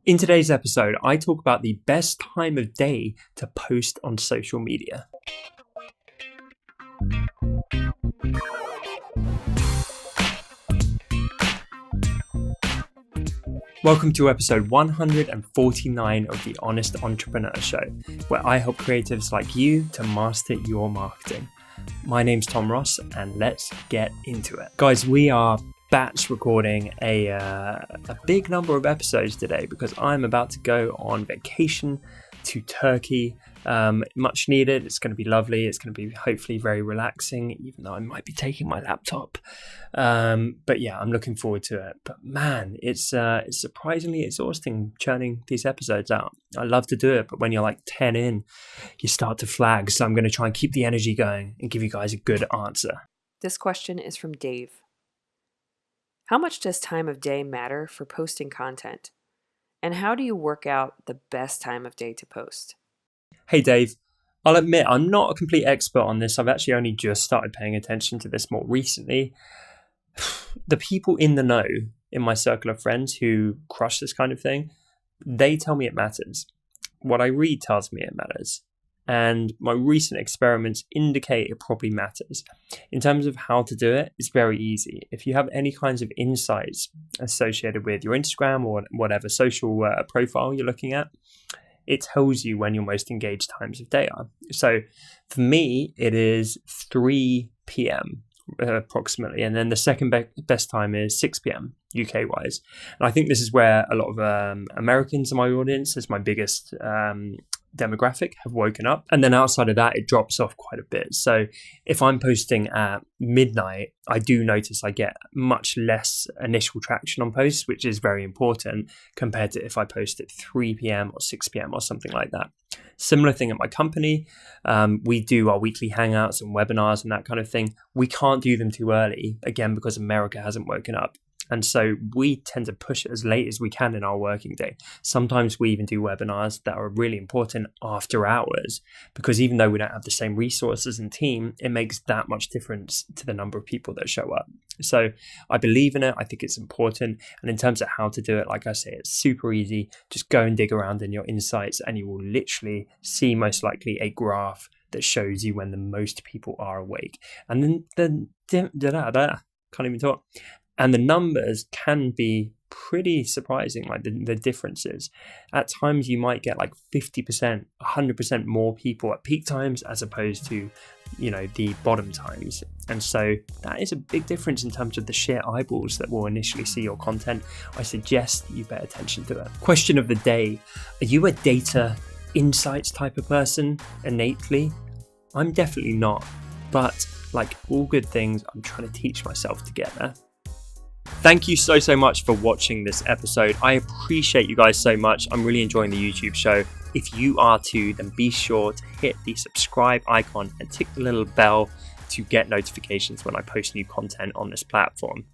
In today's episode, I talk about the best time of day to post on social media. Welcome to episode 149 of the Honest Entrepreneur Show, where I help creatives like you to master your marketing. My name's Tom Ross, and let's get into it. Guys, we are batch recording a big number of episodes today because I'm about to go on vacation to Turkey. Much needed. It's going to be lovely. It's going to be hopefully very relaxing, even though I might be taking my laptop. But yeah, I'm looking forward to it. But man, it's surprisingly exhausting churning these episodes out. I love to do it, but when you're like 10 in, you start to flag. So I'm going to try and keep the energy going and give you guys a good answer. This question is from Dave. How much does time of day matter for posting content? And how do you work out the best time of day to post? Hey Dave, I'll admit I'm not a complete expert on this. I've actually only just started paying attention to this more recently. The people in the know in my circle of friends who crush this kind of thing, they tell me it matters. What I read tells me it matters. And my recent experiments indicate it probably matters. In terms of how to do it, it's very easy. If you have any kinds of insights associated with your Instagram or whatever social profile you're looking at, it tells you when your most engaged times of day are. So for me, it is 3 p.m. approximately. And then the second best time is 6 p.m. UK wise. And I think this is where a lot of Americans in my audience is my biggest demographic have woken up. And then outside of that, it drops off quite a bit. So if I'm posting at midnight, I do notice I get much less initial traction on posts, which is very important compared to if I post at 3 p.m. or 6 p.m. or something like that. Similar thing at my company. We do our weekly hangouts and webinars and that kind of thing. We can't do them too early, again, because America hasn't woken up. And so we tend to push it as late as we can in our working day. Sometimes we even do webinars that are really important after hours, because even though we don't have the same resources and team, it makes that much difference to the number of people that show up. So I believe in it. I think it's important. And in terms of how to do it, like I say, it's super easy. Just go and dig around in your insights and you will literally see most likely a graph that shows you when the most people are awake. And then can't even talk. And the numbers can be pretty surprising, like the differences. At times you might get like 50%, 100% more people at peak times as opposed to, the bottom times. And so that is a big difference in terms of the sheer eyeballs that will initially see your content. I suggest you pay attention to it. Question of the day. Are you a data insights type of person innately? I'm definitely not. But like all good things, I'm trying to teach myself to get there. Thank you so much for watching this episode. I appreciate you guys so much. I'm really enjoying the YouTube show. If you are too, then be sure to hit the subscribe icon and tick the little bell to get notifications when I post new content on this platform.